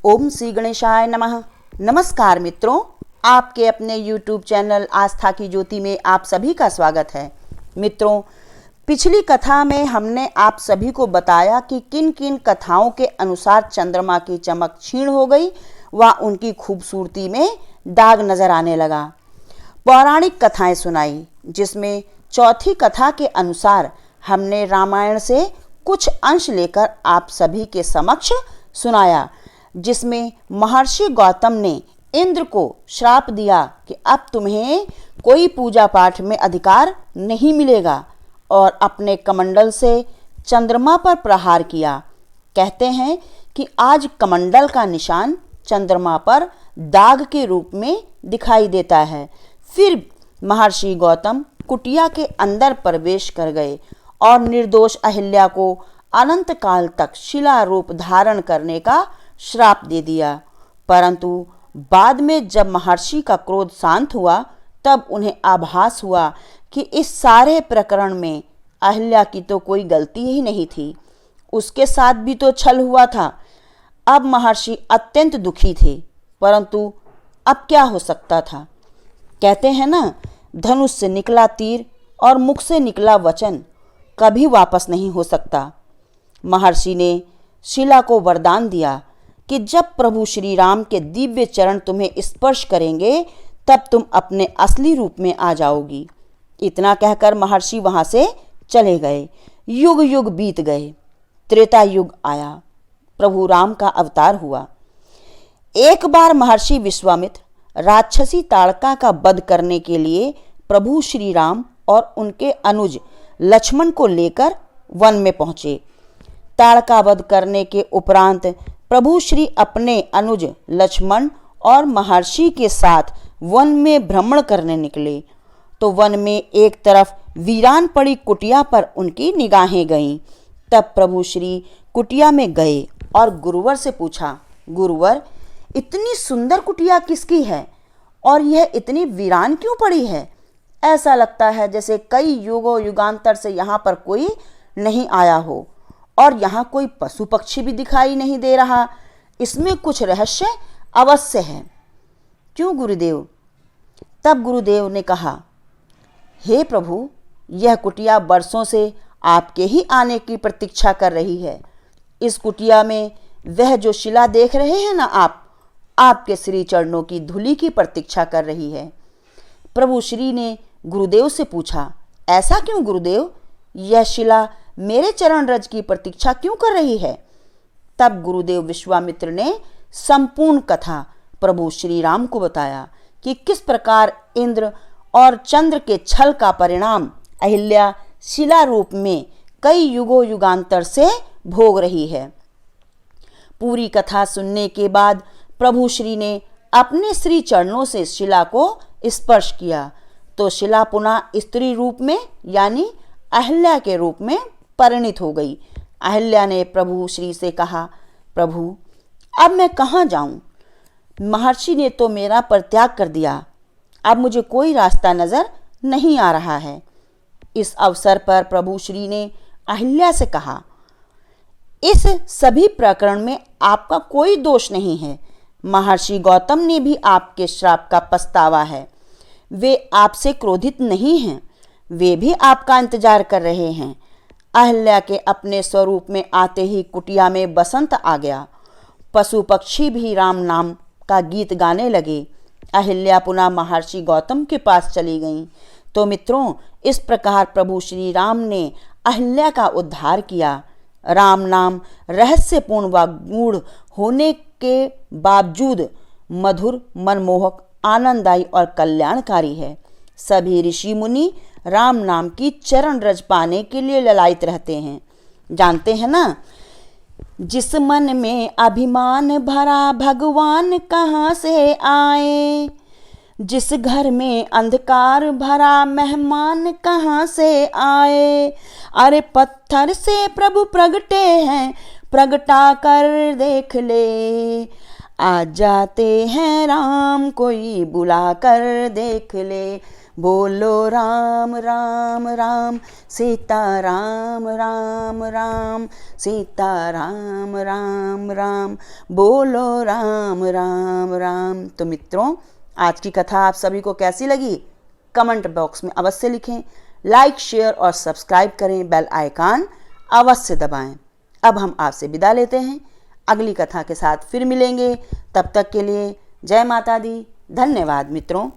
ओम श्री गणेशाय नमः। नमस्कार मित्रों, आपके अपने YouTube चैनल आस्था की ज्योति में आप सभी का स्वागत है। मित्रों, पिछली कथा में हमने आप सभी को बताया कि किन किन कथाओं के अनुसार चंद्रमा की चमक क्षीण हो गई व उनकी खूबसूरती में दाग नजर आने लगा। पौराणिक कथाएं सुनाई, जिसमें चौथी कथा के अनुसार हमने रामायण से कुछ अंश लेकर आप सभी के समक्ष सुनाया, जिसमें महर्षि गौतम ने इंद्र को श्राप दिया कि अब तुम्हें कोई पूजा पाठ में अधिकार नहीं मिलेगा, और अपने कमंडल से चंद्रमा पर प्रहार किया। कहते हैं कि आज कमंडल का निशान चंद्रमा पर दाग के रूप में दिखाई देता है। फिर महर्षि गौतम कुटिया के अंदर प्रवेश कर गए और निर्दोष अहिल्या को अनंत काल तक शिला रूप धारण करने का श्राप दे दिया। परंतु बाद में जब महर्षि का क्रोध शांत हुआ, तब उन्हें आभास हुआ कि इस सारे प्रकरण में अहिल्या की तो कोई गलती ही नहीं थी, उसके साथ भी तो छल हुआ था। अब महर्षि अत्यंत दुखी थे, परंतु अब क्या हो सकता था। कहते हैं ना, धनुष से निकला तीर और मुख से निकला वचन कभी वापस नहीं हो सकता। महर्षि ने शिला को वरदान दिया कि जब प्रभु श्री राम के दिव्य चरण तुम्हें स्पर्श करेंगे, तब तुम अपने असली रूप में आ जाओगी। इतना कहकर महर्षि वहां से चले गए। युग युग बीत गए, त्रेता युग आया, प्रभु राम का अवतार हुआ। एक बार महर्षि विश्वामित्र राक्षसी ताड़का का वध करने के लिए प्रभु श्री राम और उनके अनुज लक्ष्मण को लेकर वन में पहुंचे। ताड़का वध करने के उपरांत प्रभु श्री अपने अनुज लक्ष्मण और महर्षि के साथ वन में भ्रमण करने निकले, तो वन में एक तरफ वीरान पड़ी कुटिया पर उनकी निगाहें गईं। तब प्रभु श्री कुटिया में गए और गुरुवर से पूछा, गुरुवर, इतनी सुंदर कुटिया किसकी है और यह इतनी वीरान क्यों पड़ी है? ऐसा लगता है जैसे कई युगों युगांतर से यहाँ पर कोई नहीं आया हो, और यहाँ कोई पशु पक्षी भी दिखाई नहीं दे रहा। इसमें कुछ रहस्य अवश्य है। क्यों गुरुदेव? तब गुरुदेव ने कहा, हे प्रभु, यह कुटिया वर्षों से आपके ही आने की प्रतीक्षा कर रही है। इस कुटिया में वह जो शिला देख रहे हैं ना आप, आपके श्री चरणों की धूलि की प्रतीक्षा कर रही है। प्रभु श्री ने गुरुदेव से पूछा, ऐसा क्यों गुरुदेव? यह शिला मेरे चरण रज की प्रतीक्षा क्यों कर रही है? तब गुरुदेव विश्वामित्र ने संपूर्ण कथा प्रभु श्री राम को बताया कि किस प्रकार इंद्र और चंद्र के छल का परिणाम अहिल्या शिला रूप में कई युगों युगांतर से भोग रही है। पूरी कथा सुनने के बाद प्रभु श्री ने अपने श्री चरणों से शिला को स्पर्श किया, तो शिला पुनः स्त्री रूप में यानी अहिल्या के रूप में परिणित हो गई। अहिल्या ने प्रभु श्री से कहा, प्रभु, अब मैं कहाँ जाऊं? महर्षि ने तो मेरा परित्याग कर दिया, अब मुझे कोई रास्ता नजर नहीं आ रहा है। इस अवसर पर प्रभु श्री ने अहिल्या से कहा, इस सभी प्रकरण में आपका कोई दोष नहीं है। महर्षि गौतम ने भी आपके श्राप का पछतावा है। वे आपसे क्रोधित नहीं हैं, वे भी आपका इंतजार कर रहे हैं। अहिल्या के अपने स्वरूप में आते ही कुटिया में बसंत आ गया। पशु पक्षी भी राम नाम का गीत गाने लगे। अहिल्या पुनः महर्षि गौतम के पास चली गईं। तो मित्रों, इस प्रकार प्रभु श्री राम ने अहिल्या का उद्धार किया। राम नाम रहस्यपूर्ण व गूढ़ होने के बावजूद मधुर, मनमोहक, आनंददायी और कल्याणकारी है। सभी ऋषि मुनि राम नाम की चरण रज पाने के लिए ललायित रहते हैं। जानते हैं ना, जिस मन में अभिमान भरा भगवान कहाँ से आए, जिस घर में अंधकार भरा मेहमान कहाँ से आए। अरे पत्थर से प्रभु प्रगटे हैं, प्रगटा कर देख ले, आ जाते हैं राम, कोई बुला कर देख ले। बोलो राम राम राम सीता राम राम राम सीता राम राम राम बोलो राम राम राम। तो मित्रों, आज की कथा आप सभी को कैसी लगी कमेंट बॉक्स में अवश्य लिखें। लाइक, शेयर और सब्सक्राइब करें, बेल आइकन अवश्य दबाएं। अब हम आपसे विदा लेते हैं, अगली कथा के साथ फिर मिलेंगे। तब तक के लिए जय माता दी। धन्यवाद मित्रों।